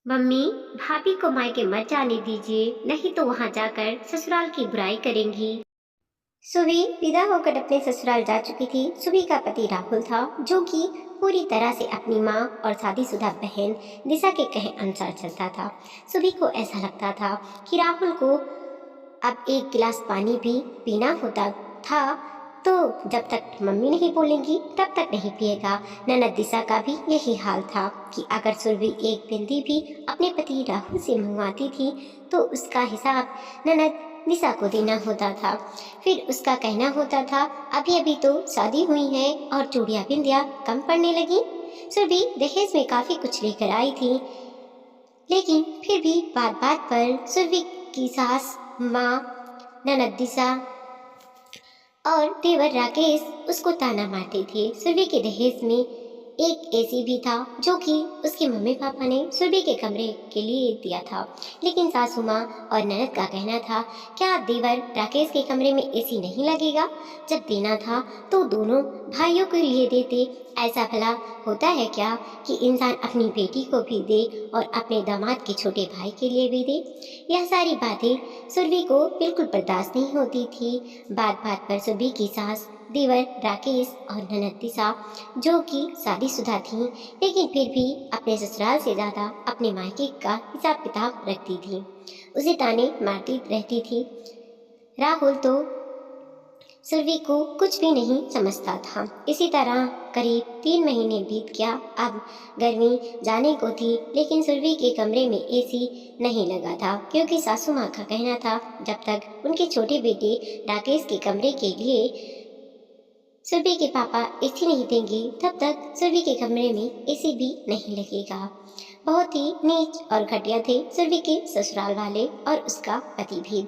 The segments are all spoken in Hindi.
मम्मी, भाभी को मायके मत जाने दीजिए, नहीं तो वहां जाकर ससुराल की बुराई करेंगी। सुबह विदा होकर अपने ससुराल जा चुकी थी। सुबह का पति राहुल था, जो कि पूरी तरह से अपनी माँ और शादीशुदा बहन दिशा के कहे अनुसार चलता था। सुबह को ऐसा लगता था कि राहुल को अब एक गिलास पानी भी पीना होता था, तो जब तक मम्मी नहीं बोलेंगी तब तक नहीं पिएगा। ननद दिशा का भी यही हाल था कि अगर सुरभि एक बिंदी भी अपने पति राहुल से मंगवाती थी तो उसका हिसाब ननद दिशा को देना होता था। फिर उसका कहना होता था, अभी अभी तो शादी हुई है और चूड़ियां बिंदिया कम पड़ने लगी। सुरभि दहेज में काफी कुछ लेकर आई थी, लेकिन फिर भी बात बात पर सुरभि की सास, माँ, ननद दिशा और देवर राकेश उसको ताना मारते थे। सुरभि के दहेज में एक एसी भी था, जो कि उसके मम्मी पापा ने सुरभि के कमरे के लिए दिया था। लेकिन सासू माँ और ननद का कहना था, क्या देवर राकेश के कमरे में एसी नहीं लगेगा? जब देना था तो दोनों भाइयों के लिए देते। ऐसा भला होता है क्या कि इंसान अपनी बेटी को भी दे और अपने दामाद के छोटे भाई के लिए भी दे? यह सारी बातें सुरभि को बिल्कुल बर्दाश्त नहीं होती थी। बात बात पर सुरभि की सास, देवर राकेश और ननद दिशा, जो कि शादीशुदा थीं, लेकिन फिर भी अपने ससुराल से ज्यादा अपने मायके का हिसाब किताब रखती थी, उसे ताने मारती रहती थी। राहुल तो सुरभि को कुछ भी नहीं समझता था। इसी तरह करीब 3 महीने बीत गया। अब गर्मी जाने को थी, लेकिन सुरभि के कमरे में एसी नहीं लगा था, क्योंकि सासू माँ का कहना था जब तक उनके छोटे बेटे राकेश के कमरे के लिए सुरभि के पापा एसी नहीं देंगे तब तक सुरभि के कमरे में एसी भी नहीं लगेगा। बहुत ही नीच और घटिया थे सुरभि के ससुराल वाले और उसका पति भी।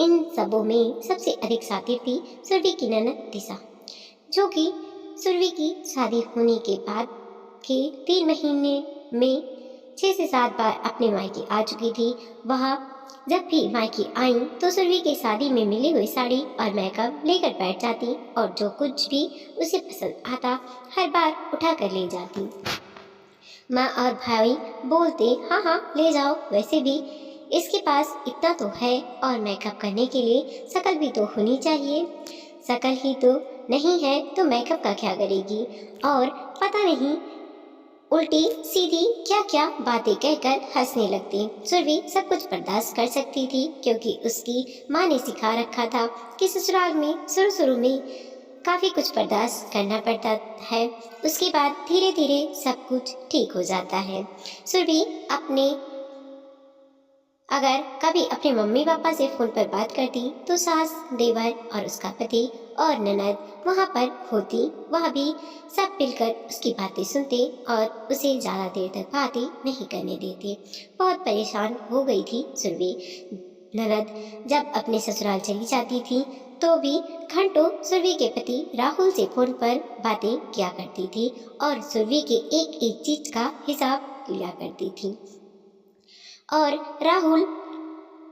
इन सबों में सबसे अधिक शातिर थी सुरभि की ननद दिशा, जो कि सुरभि की शादी होने के बाद के 3 महीने में 6 से 7 बार अपने मायके आ चुकी थी। वह जब भी मायके आई तो सुरभि के शादी में मिली हुई साड़ी और मेकअप लेकर बैठ जाती और जो कुछ भी उसे पसंद आता हर बार उठा कर ले जाती। माँ और भाई बोलते, हाँ हाँ ले जाओ, वैसे भी इसके पास इतना तो है और मेकअप करने के लिए शकल भी तो होनी चाहिए। शकल ही तो नहीं है तो मेकअप का क्या करेगी? और पता नहीं उल्टी सीधी क्या क्या बातें कहकर हंसने लगती। सुरभि सब कुछ बर्दाश्त कर सकती थी, क्योंकि उसकी माँ ने सिखा रखा था कि ससुराल में शुरू शुरू में काफी कुछ बर्दाश्त करना पड़ता है, उसके बाद धीरे धीरे सब कुछ ठीक हो जाता है। सुरभि अपने अगर कभी अपने मम्मी पापा से फोन पर बात करती तो सास, देवर और उसका पति और ननद वहां पर होती। वह भी सब मिलकर उसकी बातें सुनते और उसे ज्यादा देर तक बातें नहीं करने देते। बहुत परेशान हो गई थी सुरभि। ननद जब अपने ससुराल चली जाती थी तो भी घंटों सुरभि के पति राहुल से फोन पर बातें किया करती थी और सुरभि के एक एक चीज का हिसाब लिया करती थी। और राहुल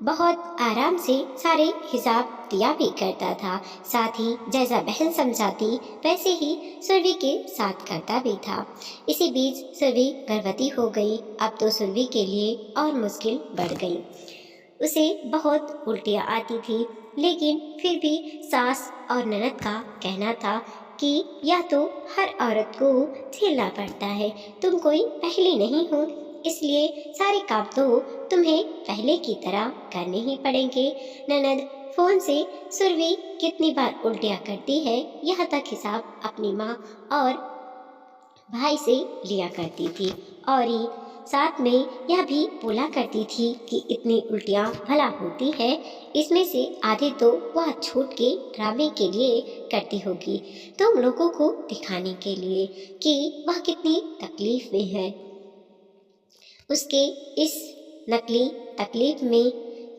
बहुत आराम से सारे हिसाब दिया भी करता था। साथ ही जैसा बहन समझाती वैसे ही सुरभि के साथ करता भी था। इसी बीच सुरभि गर्भवती हो गई। अब तो सुरभि के लिए और मुश्किल बढ़ गई। उसे बहुत उल्टियाँ आती थी, लेकिन फिर भी सास और ननद का कहना था कि यह तो हर औरत को झेलना पड़ता है, तुम कोई पहली नहीं हो, इसलिए सारे काम तो तुम्हें पहले की तरह करने ही पड़ेंगे। ननद फोन से सुरभि कितनी बार उल्टियाँ करती है यह तक हिसाब अपनी माँ और भाई से लिया करती थी, और ये साथ में यह भी बोला करती थी कि इतनी उल्टियाँ भला होती है, इसमें से आधे तो वह छूट के ड्रामे के लिए करती होगी, तुम लोगों को दिखाने के लिए कि वह कितनी तकलीफ में है। उसके इस नकली तकलीफ में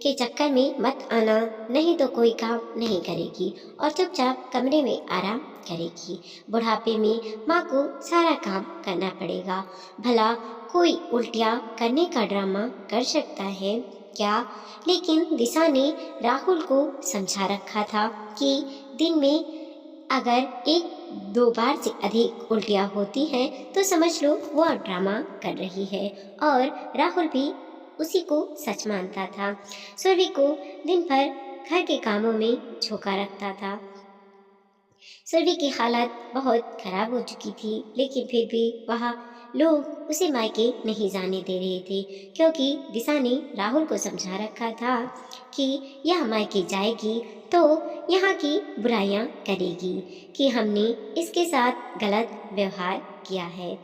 के चक्कर में मत आना, नहीं तो कोई काम नहीं करेगी और चुपचाप कमरे में आराम करेगी। बुढ़ापे में माँ को सारा काम करना पड़ेगा। भला कोई उल्टियाँ करने का ड्रामा कर सकता है क्या? लेकिन दिशा ने राहुल को समझा रखा था कि दिन में अगर एक दो बार से अधिक उल्टियाँ होती हैं तो समझ लो वो ड्रामा कर रही है। और राहुल भी उसी को सच मानता था। सुरभि को दिन भर घर के कामों में झोंका रखता था। सुरभि की हालत बहुत खराब हो चुकी थी, लेकिन फिर भी वह लोग उसे मायके नहीं जाने दे रहे थे, क्योंकि दिशा ने राहुल को समझा रखा था कि यह मायके जाएगी तो यहाँ की बुराइयां करेगी कि हमने इसके साथ गलत व्यवहार किया है,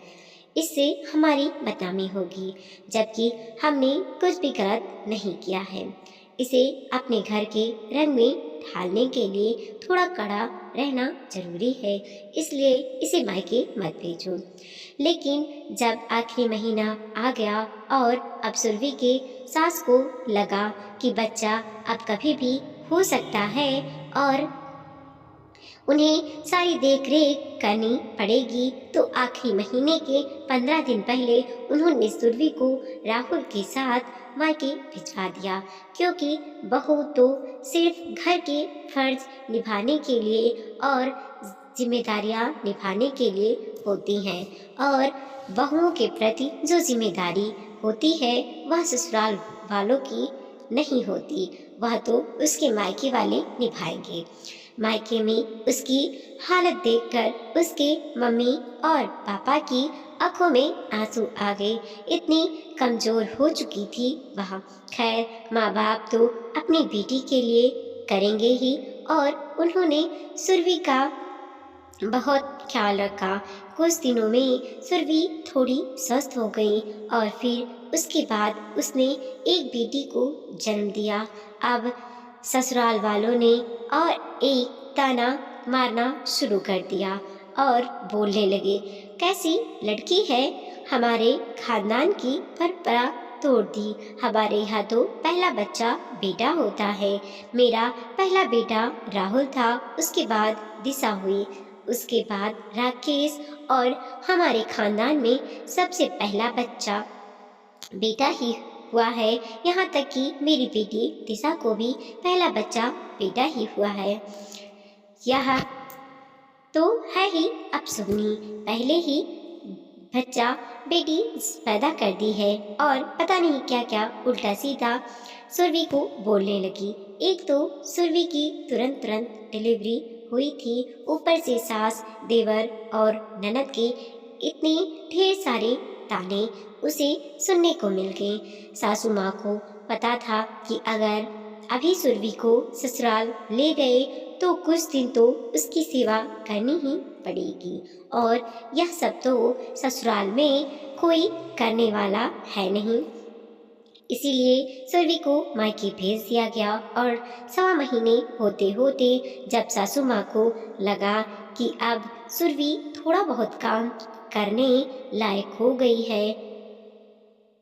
इससे हमारी बदनामी होगी, जबकि हमने कुछ भी गलत नहीं किया है। इसे अपने घर के रंग में ढालने के लिए थोड़ा कड़ा रहना जरूरी है, इसलिए इसे मायके मत भेजो। लेकिन जब आखिरी महीना आ गया और अब सुरभि के सास को लगा कि बच्चा अब कभी भी हो सकता है और उन्हें सारी देख रेख करनी पड़ेगी, तो आखिरी महीने के 15 दिन पहले उन्होंने सुरभि को राहुल के साथ मायके भिजवा दिया, क्योंकि बहू तो सिर्फ घर के फर्ज निभाने के लिए और जिम्मेदारियां निभाने के लिए होती हैं, और बहुओं के प्रति जो जिम्मेदारी होती है वह ससुराल वालों की नहीं होती, वह तो उसके मायके वाले निभाएंगे। मायके में उसकी हालत देखकर उसके मम्मी और पापा की आंखों में आंसू आ गए, इतनी कमजोर हो चुकी थी वह। खैर, माँ बाप तो अपनी बेटी के लिए करेंगे ही, और उन्होंने सुरभि का बहुत ख्याल रखा। कुछ दिनों में सुरभि थोड़ी स्वस्थ हो गई और फिर उसके बाद उसने एक बेटी को जन्म दिया। अब ससुराल वालों ने और एक ताना मारना शुरू कर दिया और बोलने लगे, कैसी लड़की है, हमारे खानदान की परंपरा तोड़ दी। हमारे यहाँ तो पहला बच्चा बेटा होता है। मेरा पहला बेटा राहुल था, उसके बाद दिशा हुई, उसके बाद राकेश, और हमारे खानदान में सबसे पहला बच्चा बेटा ही हुआ है। यहाँ तक कि मेरी बेटी दिशा को भी पहला बच्चा बेटा ही हुआ है। यह तो है ही अपशगुनी, पहले ही बच्चा बेटी पैदा कर दी है और पता नहीं क्या क्या उल्टा सीधा सुरभि को बोलने लगी। एक तो सुरभि की तुरंत तुरंत डिलीवरी हुई थी, ऊपर से सास, देवर और ननद के इतने ढेर सारे ताने उसे सुनने को मिल गए। सासू माँ को पता था कि अगर अभी सुरभि को ससुराल ले गए तो कुछ दिन तो उसकी सेवा करनी ही पड़ेगी, और यह सब तो ससुराल में कोई करने वाला है नहीं। इसीलिए सुरभि को मायके भेज दिया गया, और 1.25 महीने होते होते जब सासू माँ को लगा कि अब सुरभि थोड़ा बहुत काम करने लायक हो गई है,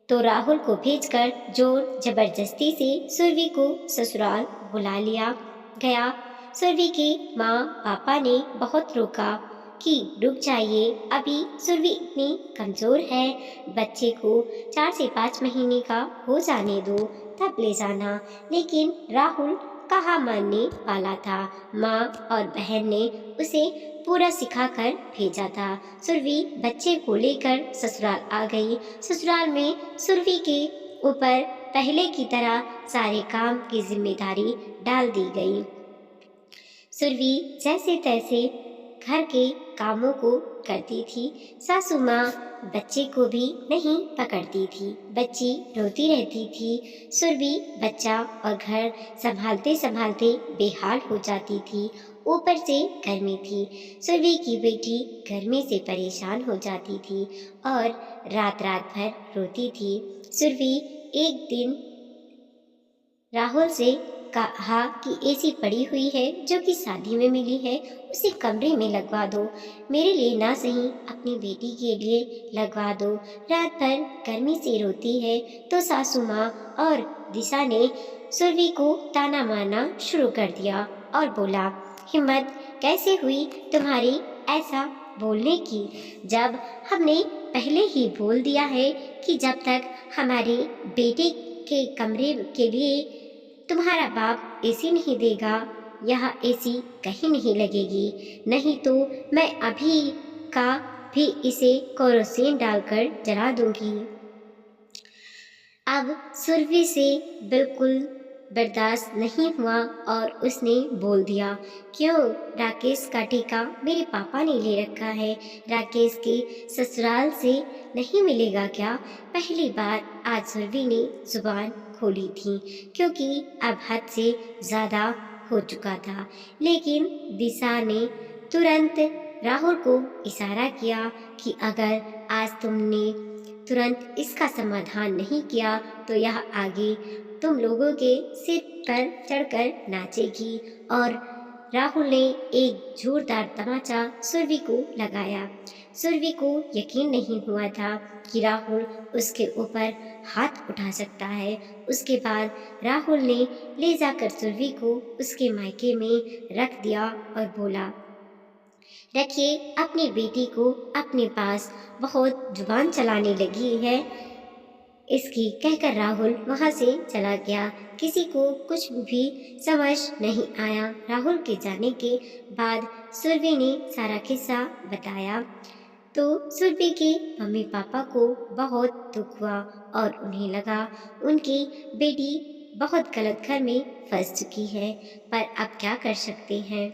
तो राहुल को भेजकर जोर जबरदस्ती से सुरभि को ससुराल बुला लिया गया। सुरभि के माँ पापा ने बहुत रोका कि रुक जाइए, अभी सुरभि इतनी कमजोर है, बच्चे को 4 से 5 महीने का हो जाने दो तब ले जाना। लेकिन राहुल कहाँ मानने वाला था। माँ और बहन ने उसे पूरा सिखाकर भेजा था। सुरभि बच्चे को लेकर ससुराल आ गई। ससुराल में सुरभि के ऊपर पहले की तरह सारे काम की जिम्मेदारी डाल दी गई। सुरभि जैसे तैसे घर के कामों को करती थी। सासू माँ बच्चे को भी नहीं पकड़ती थी, बच्ची रोती रहती थी। सुरभि बच्चा और घर संभालते संभालते बेहाल हो जाती थी। ऊपर से गर्मी थी, सुरभि की बेटी गर्मी से परेशान हो जाती थी और रात रात भर रोती थी। सुरभि एक दिन राहुल से कहा कि एसी पड़ी हुई है जो कि शादी में मिली है, उसे कमरे में लगवा दो, मेरे लिए ना सही अपनी बेटी के लिए लगवा दो, रात भर गर्मी से रोती है। तो सासू माँ और दिशा ने सुरभि को ताना मारना शुरू कर दिया और बोला, हिम्मत कैसे हुई तुम्हारी ऐसा बोलने की, जब हमने पहले ही बोल दिया है कि जब तक हमारे बेटे के कमरे के लिए तुम्हारा बाप एसी नहीं देगा यहाँ एसी कहीं नहीं लगेगी, नहीं तो मैं अभी का भी इसे केरोसिन डालकर जला दूंगी। अब सुरभि से बिल्कुल बर्दाश्त नहीं हुआ और उसने बोल दिया, क्यों, राकेश का ठेका मेरे पापा ने ले रखा है, राकेश के ससुराल से नहीं मिलेगा क्या? पहली बार आज सुरभि ने जुबान खोली थी, क्योंकि अब हद से ज़्यादा हो चुका था। लेकिन दिशा ने तुरंत राहुल को इशारा किया कि अगर आज तुमने तुरंत इसका समाधान नहीं किया तो यह आगे तुम लोगों के सिर पर चढ़कर नाचेगी। और राहुल ने एक जोरदार तमाचा सुरभि को लगाया। सुरभि को यकीन नहीं हुआ था कि राहुल उसके ऊपर हाथ उठा सकता है। उसके बाद राहुल ने ले जाकर सुरभि को उसके मायके में रख दिया और बोला, रखिए अपनी बेटी को अपने पास, बहुत जुबान चलाने लगी है इसकी, कहकर राहुल वहां से चला गया। किसी को कुछ भी समझ नहीं आया। राहुल के जाने के बाद सुरभि ने सारा किस्सा बताया तो सुरभि के मम्मी पापा को बहुत दुख हुआ और उन्हें लगा उनकी बेटी बहुत गलत घर में फंस चुकी है। पर अब क्या कर सकते हैं,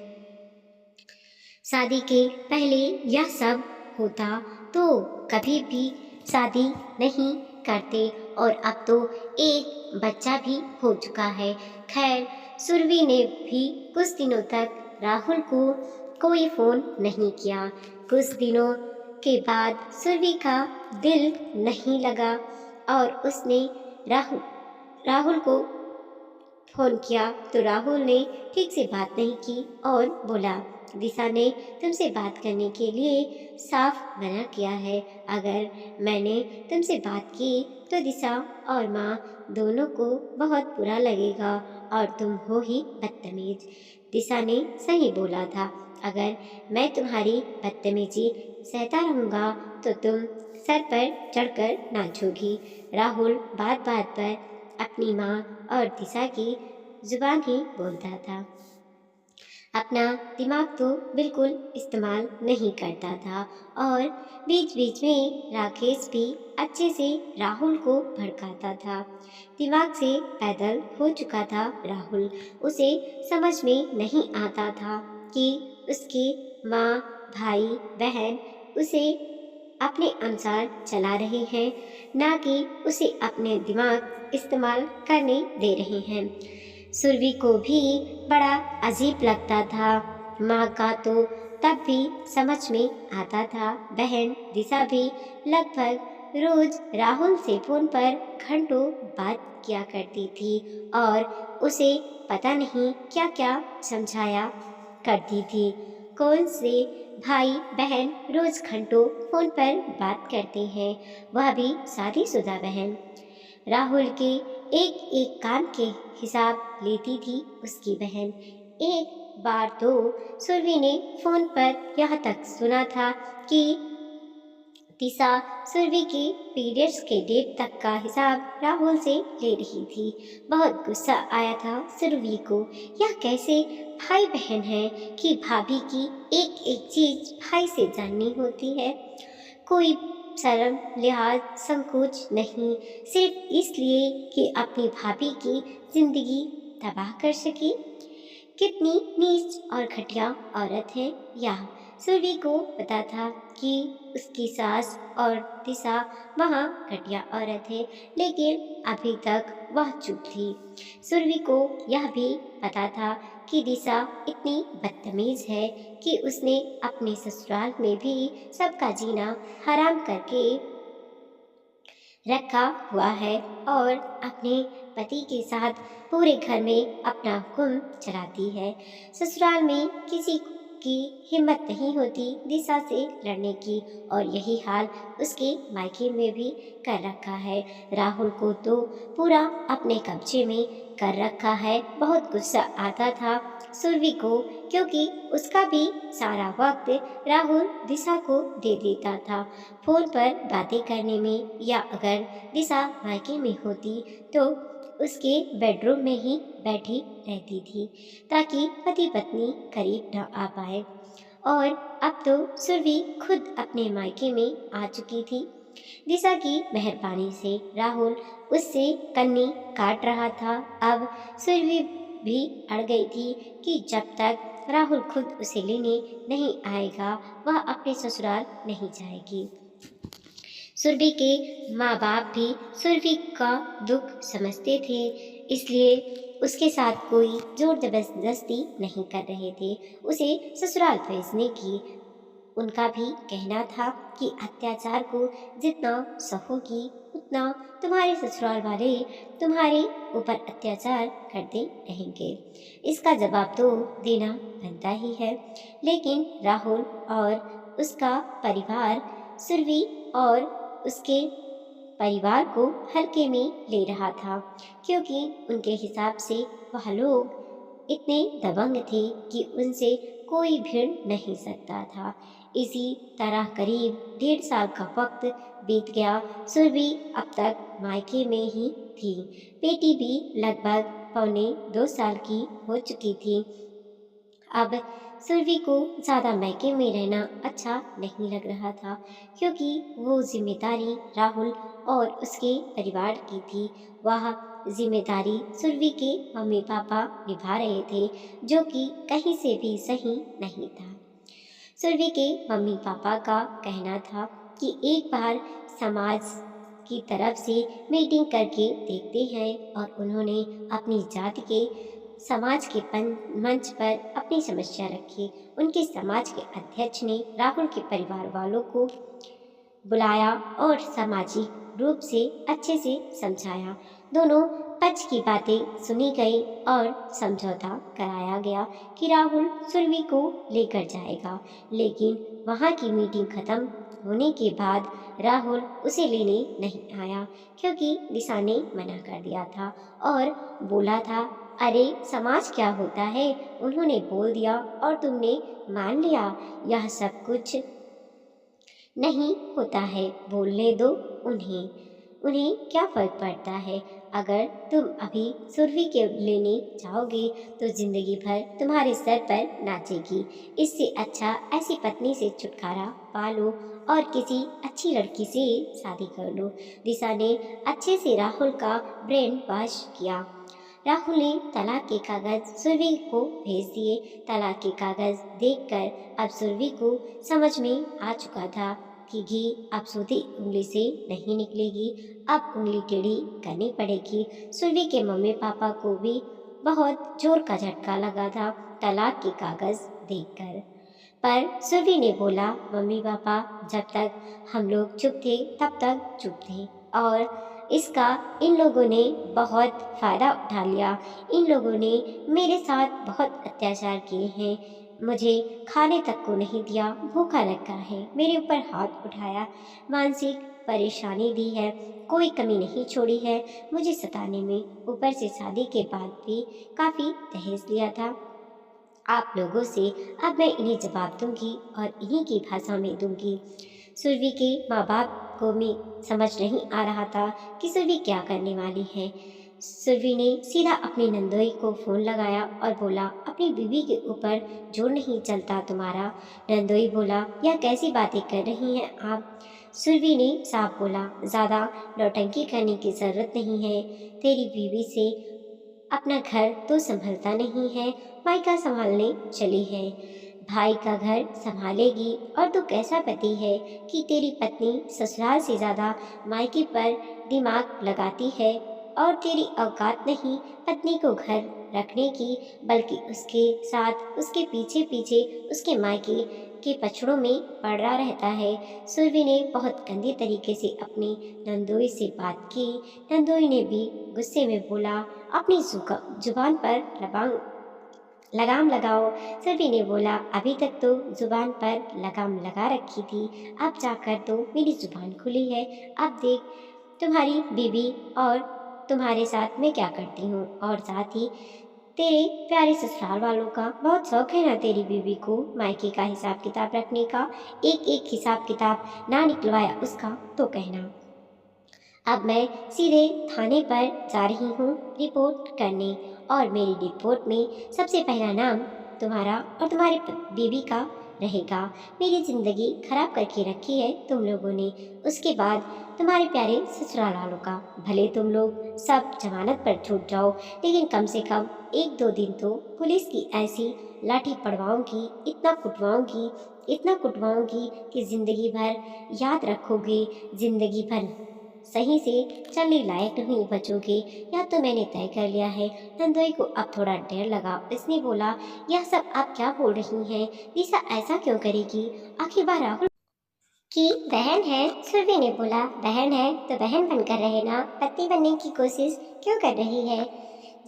शादी के पहले यह सब होता तो कभी भी शादी नहीं करते, और अब तो एक बच्चा भी हो चुका है। खैर, सुरभि ने भी कुछ दिनों तक राहुल को कोई फोन नहीं किया। कुछ दिनों के बाद सुरभि का दिल नहीं लगा और उसने राहुल राहुल को फोन किया तो राहुल ने ठीक से बात नहीं की और बोला, दिशा ने तुमसे बात करने के लिए साफ मना किया है। अगर मैंने तुमसे बात की तो दिशा और माँ दोनों को बहुत बुरा लगेगा और तुम हो ही बदतमीज। दिशा ने सही बोला था, अगर मैं तुम्हारी बदतमीजी सहता रहूँगा तो तुम सर पर चढ़कर नाचोगी। राहुल बात बात पर अपनी माँ और दिशा की जुबान ही बोलता था, अपना दिमाग तो बिल्कुल इस्तेमाल नहीं करता था। और बीच बीच में राकेश भी अच्छे से राहुल को भड़काता था। दिमाग से पैदल हो चुका था राहुल। उसे समझ में नहीं आता था कि उसकी माँ, भाई, बहन उसे अपने अनुसार चला रहे हैं, ना कि उसे अपने दिमाग इस्तेमाल करने दे रहे हैं। सुरभि को भी बड़ा अजीब लगता था। माँ का तो तब भी समझ में आता था। बहन दिशा भी लगभग रोज राहुल से फोन पर घंटों बात किया करती थी और उसे पता नहीं क्या क्या समझाया करती थी। कौन से भाई बहन रोज घंटों फोन पर बात करते हैं, वह भी शादीशुदा बहन। राहुल के एक एक काम के हिसाब लेती थी उसकी बहन। एक बार तो सुरभि ने फोन पर यह तक सुना था कि दिशा सुरभि के पीरियड्स के डेट तक का हिसाब राहुल से ले रही थी। बहुत गुस्सा आया था सुरभि को। यह कैसे भाई बहन है कि भाभी की एक एक चीज भाई से जाननी होती है। कोई शर्म लिहाज संकोच नहीं, सिर्फ इसलिए कि अपनी भाभी की जिंदगी तबाह कर सकी। कितनी नीच और घटिया औरत है यह। सुरभि को पता था कि उसकी सास और दिशा वहाँ घटिया औरत है, लेकिन अभी तक वह चुप थी। सुरभि को यह भी पता था कि दिशा इतनी बदतमीज है कि उसने अपने ससुराल में भी सबका जीना हराम करके रखा हुआ है और अपने पति के साथ पूरे घर में अपना हुक्म चलाती है। ससुराल में किसी की हिम्मत नहीं होती दिशा से लड़ने की, और यही हाल उसके मायके में भी कर रखा है। राहुल को तो पूरा अपने कब्जे में कर रखा है। बहुत गुस्सा आता था सुरभि को, क्योंकि उसका भी सारा वक्त राहुल दिशा को दे देता था फोन पर बातें करने में, या अगर दिशा मायके में होती तो उसके बेडरूम में ही बैठी रहती थी ताकि पति पत्नी करीब न आ पाए। और अब तो सुरभि खुद अपने मायके में आ चुकी थी। दिशा की मेहरबानी से राहुल उससे कन्नी काट रहा था। अब सुरभि भी अड़ गई थी कि जब तक राहुल खुद उसे लेने नहीं आएगा वह अपने ससुराल नहीं जाएगी। सुरभि के माँ बाप भी सुरभि का दुख समझते थे, इसलिए उसके साथ कोई जोर जबरदस्ती नहीं कर रहे थे उसे ससुराल भेजने की। उनका भी कहना था कि अत्याचार को जितना सहोगी उतना तुम्हारे ससुराल वाले तुम्हारे ऊपर अत्याचार करते रहेंगे। इसका जवाब तो देना बनता ही है। लेकिन राहुल और उसका परिवार सुरभि और उसके परिवार को हल्के में ले रहा था, क्योंकि उनके हिसाब से वह लोग इतने दबंग थे कि उनसे कोई भिड़ नहीं सकता था। इसी तरह करीब 1.5 साल का वक्त बीत गया। सुरभि अब तक मायके में ही थी। बेटी भी लगभग पौने 2 साल की हो चुकी थी। अब सुरभि को ज़्यादा मायके में रहना अच्छा नहीं लग रहा था, क्योंकि वो जिम्मेदारी राहुल और उसके परिवार की थी। वह जिम्मेदारी सुरभि के मम्मी पापा निभा रहे थे, जो कि कहीं से भी सही नहीं था। सुरभि के मम्मी पापा का कहना था कि एक बार समाज की तरफ से मीटिंग करके देखते हैं, और उन्होंने अपनी जाति के समाज के मंच पर अपनी समस्या रखी। उनके समाज के अध्यक्ष ने राहुल के परिवार वालों को बुलाया और सामाजिक रूप से अच्छे से समझाया। दोनों पक्ष की बातें सुनी गई और समझौता कराया गया कि राहुल सुरभि को लेकर जाएगा। लेकिन वहाँ की मीटिंग खत्म होने के बाद राहुल उसे लेने नहीं आया, क्योंकि दिशा ने मना कर दिया था और बोला था, अरे समाज क्या होता है, उन्होंने बोल दिया और तुमने मान लिया, यह सब कुछ नहीं होता है, बोलने दो उन्हें, उन्हें क्या फर्क पड़ता है। अगर तुम अभी सुरभि के लेने जाओगे तो जिंदगी भर तुम्हारे सर पर नाचेगी। इससे अच्छा ऐसी पत्नी से छुटकारा पा लो और किसी अच्छी लड़की से शादी कर लो। दिशा ने अच्छे से राहुल का ब्रेन वॉश किया। राहुल ने तलाक के कागज सुरभि को भेज दिए। तलाक के कागज देखकर अब सुरभि को समझ में आ चुका था कि घी अब सूधी उंगली से नहीं निकलेगी, अब उंगली टेढ़ी करनी पड़ेगी। सुरभि के मम्मी पापा को भी बहुत जोर का झटका लगा था तलाक के कागज देखकर। पर सुरभि ने बोला, मम्मी पापा, जब तक हम लोग चुप थे तब तक चुप थे, और इसका इन लोगों ने बहुत फायदा उठा लिया। इन लोगों ने मेरे साथ बहुत अत्याचार किए हैं, मुझे खाने तक को नहीं दिया, भूखा रखा है, मेरे ऊपर हाथ उठाया, मानसिक परेशानी दी है, कोई कमी नहीं छोड़ी है मुझे सताने में। ऊपर से शादी के बाद भी काफ़ी दहेज लिया था आप लोगों से। अब मैं इन्हें जवाब दूंगी और इन्हीं की भाषा में दूंगी। सुरभि के माँ बाप को भी समझ नहीं आ रहा था कि सुरभि क्या करने वाली है। सुरभि ने सीधा अपनी नंदोई को फ़ोन लगाया और बोला, अपनी बीवी के ऊपर जोर नहीं चलता तुम्हारा। नंदोई बोला, यह कैसी बातें कर रही हैं आप। सुरभि ने साफ बोला, ज़्यादा नौटंकी करने की ज़रूरत नहीं है। तेरी बीवी से अपना घर तो संभलता नहीं है, मायका संभालने चली है, भाई का घर संभालेगी। और तू कैसा पति है कि तेरी पत्नी ससुराल से ज़्यादा मायके पर दिमाग लगाती है, और तेरी औकात नहीं पत्नी को घर रखने की, बल्कि उसके साथ उसके पीछे पीछे उसके मायके के पछड़ों में पड़ा रहता है। सुरभि ने बहुत गंदे तरीके से अपनी नंदोई से बात की। नंदोई ने भी गुस्से में बोला, अपनी जुबान पर लगाम लगाओ। सुरभि ने बोला, अभी तक तो जुबान पर लगाम लगा रखी थी, अब जाकर तो मेरी जुबान खुली है। अब देख तुम्हारी बीवी और तुम्हारे साथ मैं क्या करती हूँ। और साथ ही तेरे प्यारे ससुराल वालों का बहुत शौक है ना तेरी बीवी को मायके का हिसाब किताब रखने का। एक एक हिसाब किताब ना निकलवाया उसका तो कहना। अब मैं सीधे थाने पर जा रही हूँ रिपोर्ट करने, और मेरी रिपोर्ट में सबसे पहला नाम तुम्हारा और तुम्हारे बेबी का रहेगा। मेरी ज़िंदगी खराब करके रखी है तुम लोगों ने। उसके बाद तुम्हारे प्यारे ससुराल वालों का। भले तुम लोग सब जमानत पर छूट जाओ, लेकिन कम से कम एक दो दिन तो पुलिस की ऐसी लाठी पड़वाऊंगी, इतना कुटवाऊंगी कि ज़िंदगी भर याद रखोगे, ज़िंदगी भर सही से चलने लायक नहीं बचोगे। या तो मैंने तय कर लिया है। नंदोई को अब थोड़ा डर लगा। उसने बोला, यह सब आप क्या बोल रही हैं? दिशा ऐसा क्यों करेगी? आखिर वह राहुल की बहन है। सुरभि ने बोला, बहन है तो बहन बनकर रहे ना, पत्नी बनने की कोशिश क्यों कर रही है?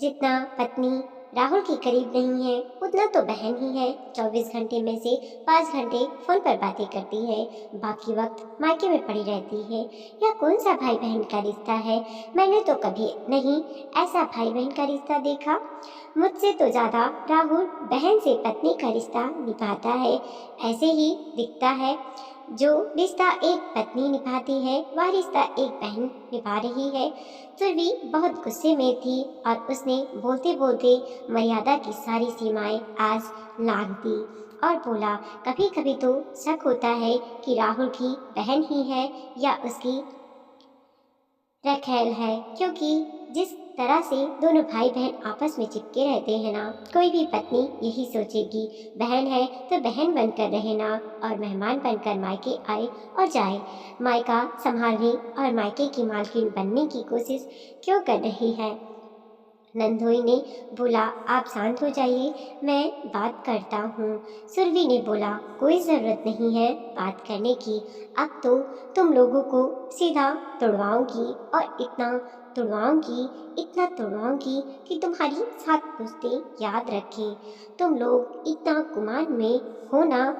जितना पत्नी राहुल के करीब नहीं है, उतना तो बहन ही है। 24 घंटे में से 5 घंटे फोन पर बातें करती है, बाकी वक्त मायके में पड़ी रहती है। यह कौन सा भाई बहन का रिश्ता है? मैंने तो कभी नहीं ऐसा भाई बहन का रिश्ता देखा। मुझसे तो ज्यादा राहुल बहन से पत्नी का रिश्ता निभाता है। ऐसे ही दिखता है। जो रिश्ता एक पत्नी निभाती है, वह रिश्ता एक बहन निभा रही है। सुरभि बहुत गुस्से में थी और उसने बोलते बोलते मर्यादा की सारी सीमाएं आज लांघ दी और बोला, कभी कभी तो शक होता है कि राहुल की बहन ही है या उसकी रखेल है, क्योंकि जिस तरह से दोनों भाई बहन आपस में चिपके रहते हैं ना, कोई भी पत्नी यही सोचेगी, बहन है तो बहन बनकर रहे ना, और मेहमान बनकर मायके आए और जाए। मायका संभालने और मायके की मालकिन बनने की कोशिश क्यों कर रही है? नंदोई ने बोला, आप शांत हो जाइए, मैं बात करता हूँ। सुरभि ने बोला, कोई ज़रूरत नहीं है बात करने की। अब तो तुम लोगों को सीधा तुड़वाऊंगी, और इतना तुड़वाऊंगी कि तुम्हारी सात पुश्तें याद रखें। तुम लोग इतना गुमान में हो ना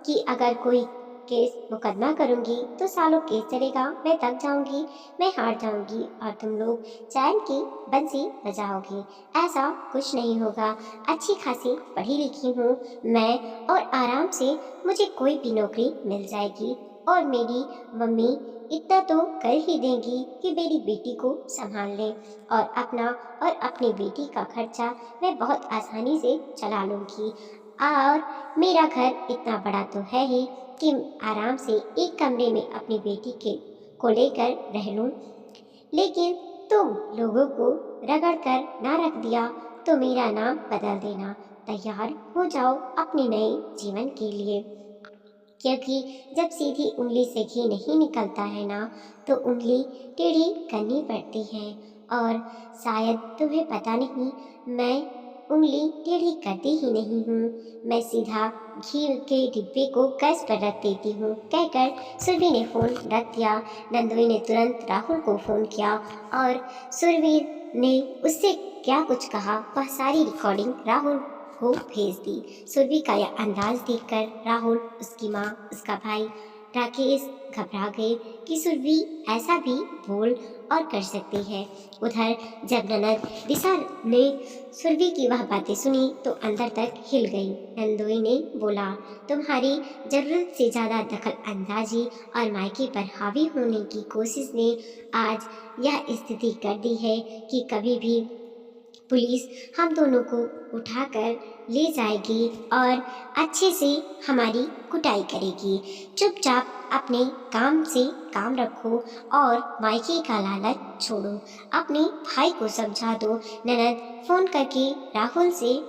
कि अगर कोई केस मुकदमा करूंगी तो सालों केस चलेगा, मैं थक जाऊंगी, मैं हार जाऊंगी, और तुम लोग चैन की बंसी बजाओगे। ऐसा कुछ नहीं होगा। अच्छी खासी पढ़ी लिखी हूँ मैं, और आराम से मुझे कोई भी नौकरी मिल जाएगी, और मेरी मम्मी इतना तो कर ही देंगी कि मेरी बेटी को संभाल ले, और अपना और अपनी बेटी का खर्चा मैं बहुत आसानी से चला लूंगी। और मेरा घर इतना बड़ा तो है ही कि आराम से एक कमरे में अपनी बेटी के को लेकर रह लूं। लेकिन तुम लोगों को रगड़ कर ना रख दिया तो मेरा नाम बदल देना। तैयार हो जाओ अपने नए जीवन के लिए, क्योंकि जब सीधी उंगली से घी नहीं निकलता है ना, तो उंगली टेढ़ी करनी पड़ती है। और शायद तुम्हें पता नहीं, मैं उंगली टेढ़ी करती ही नहीं हूँ, मैं सीधा घी के डिब्बे को गैस पर रख देती हूँ, कहकर सुरभि ने फोन रख दिया। नंदोई ने तुरंत राहुल को फोन किया और सुरभि ने उससे क्या कुछ कहा वह सारी रिकॉर्डिंग राहुल को भेज दी। सुरभि का यह अंदाज देखकर राहुल, उसकी माँ, उसका भाई राकेश घबरा गए कि सुरभि ऐसा भी बोल और कर सकती है। उधर जब ननद दिशा ने सुरभि की वह बातें सुनी तो अंदर तक हिल गई। नंदोई ने बोला, तुम्हारी जरूरत से ज्यादा दखल अंदाजी और मायके पर हावी होने की कोशिश ने आज यह स्थिति कर दी है कि कभी भी पुलिस हम दोनों को उठाकर ले जाएगी और अच्छे से हमारी कुटाई करेगी। चुपचाप अपने काम से काम रखो और मायके का लालच छोड़ो। अपने भाई को समझा दो। ननद फोन करके राहुल से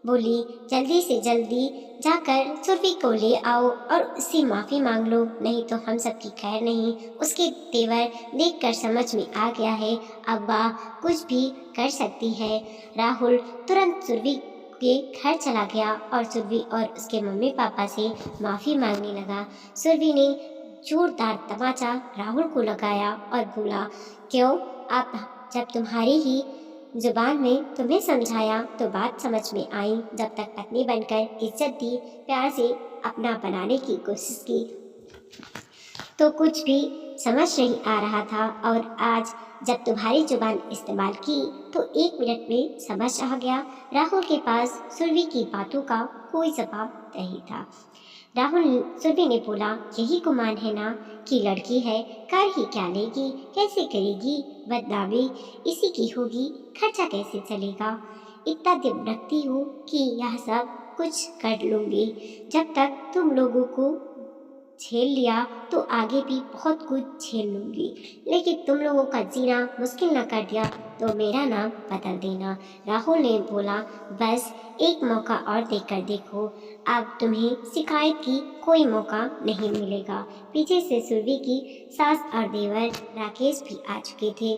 बोली, जल्दी से जल्दी जाकर सुरभि को ले आओ और उससे माफी मांग लो, नहीं तो हम सबकी खैर नहीं। उसके तेवर देखकर समझ में आ गया है अब वह कुछ भी कर सकती है। राहुल तुरंत सुरभि के घर चला गया और सुरभि और उसके मम्मी पापा से माफी मांगने लगा। सुरभि ने जोरदार तमाचा राहुल को लगाया और बोला, क्यों, आप जब तुम्हारी ही जुबान में तुम्हें समझाया तो बात समझ में आई, जब तक पत्नी बनकर इज्जत दी, प्यार से अपना बनाने की कोशिश की तो कुछ भी समझ नहीं आ रहा था, और आज जब तुम्हारी जुबान इस्तेमाल की तो 1 मिनट में समझ आ गया। राहुल के पास सुरभि की बातों का कोई जवाब नहीं था। राहुल सुरभि ने बोला, यही गुमान है ना कि लड़की है, कर ही क्या लेगी, कैसे करेगी, बदनामी इसी की होगी, खर्चा कैसे चलेगा। इतना दिल रखती हूँ कि यह सब कुछ कर लूंगी। जब तक तुम लोगों को झेल लिया तो आगे भी बहुत कुछ झेल लूंगी, लेकिन तुम लोगों का जीना मुश्किल न कर दिया तो मेरा नाम बदल देना। राहुल ने बोला, बस एक मौका और देकर देखो, अब तुम्हें शिकायत की कोई मौका नहीं मिलेगा। पीछे से सुरभि की सास और देवर राकेश भी आ चुके थे।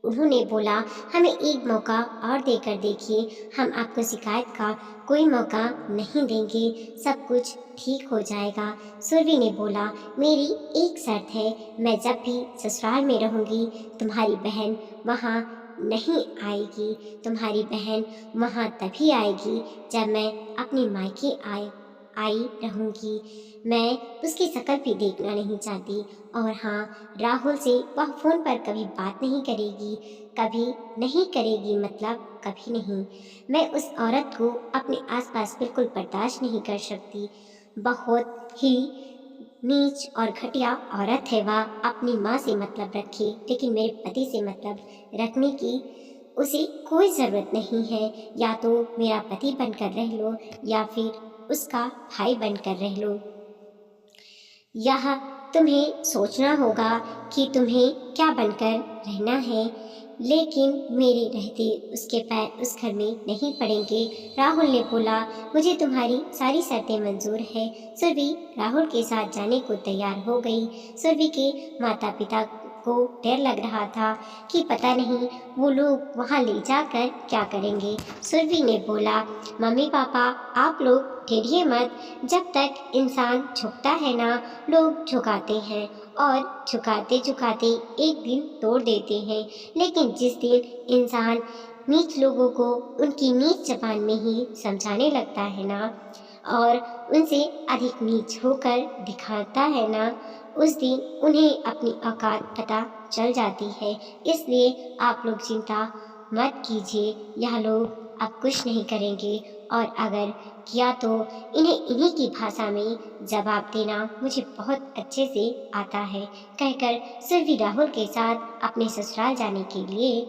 उन्होंने बोला, हमें एक मौका और देकर देखिए, हम आपको शिकायत का कोई मौका नहीं देंगे, सब कुछ ठीक हो जाएगा। सुरभि ने बोला, मेरी एक शर्त है, मैं जब भी ससुराल में रहूंगी तुम्हारी बहन वहाँ नहीं आएगी। तुम्हारी बहन वहाँ तभी आएगी जब मैं अपनी मायके आई रहूंगी। मैं उसकी शक्ल भी देखना नहीं चाहती। और हाँ, राहुल से वह फोन पर कभी बात नहीं करेगी, कभी नहीं करेगी, मतलब कभी नहीं। मैं उस औरत को अपने आसपास बिल्कुल बर्दाश्त नहीं कर सकती। बहुत ही नीच और घटिया औरत है वह। अपनी माँ से मतलब रखे, लेकिन मेरे पति से मतलब रखने की उसे कोई ज़रूरत नहीं है। या तो मेरा पति बनकर रह लो या फिर उसका भाई बनकर रह लो। यह तुम्हें सोचना होगा कि तुम्हें क्या बनकर रहना है, लेकिन मेरे रहते उसके पैर उस घर में नहीं पड़ेंगे। राहुल ने बोला, मुझे तुम्हारी सारी शर्तें मंजूर है। सुरभि राहुल के साथ जाने को तैयार हो गई। सुरभि के माता पिता को डर लग रहा था कि पता नहीं वो लोग वहाँ ले जाकर क्या करेंगे। सुरभि ने बोला, मम्मी पापा आप लोग डरिए मत, जब तक इंसान झुकता है ना, लोग झुकाते हैं और झुकाते झुकाते एक दिन तोड़ देते हैं। लेकिन जिस दिन इंसान नीच लोगों को उनकी नीच जबान में ही समझाने लगता है ना, और उनसे अधिक नीच होकर दिखाता है ना, उस दिन उन्हें अपनी औकात पता चल जाती है। इसलिए आप लोग चिंता मत कीजिए, यह लोग अब कुछ नहीं करेंगे, और अगर किया तो इन्हें इन्हीं की भाषा में जवाब देना मुझे बहुत अच्छे से आता है। कहकर सुरभि राहुल के साथ अपने ससुराल जाने के लिए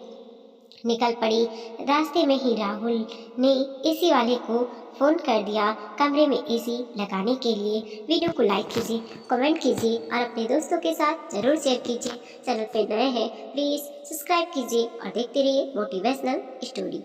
निकल पड़ी। रास्ते में ही राहुल ने एसी वाले को फोन कर दिया कमरे में एसी लगाने के लिए। वीडियो को लाइक कीजिए, कमेंट कीजिए और अपने दोस्तों के साथ जरूर शेयर कीजिए। चैनल पे नए हैं प्लीज सब्सक्राइब कीजिए और देखते रहिए मोटिवेशनल स्टोरी।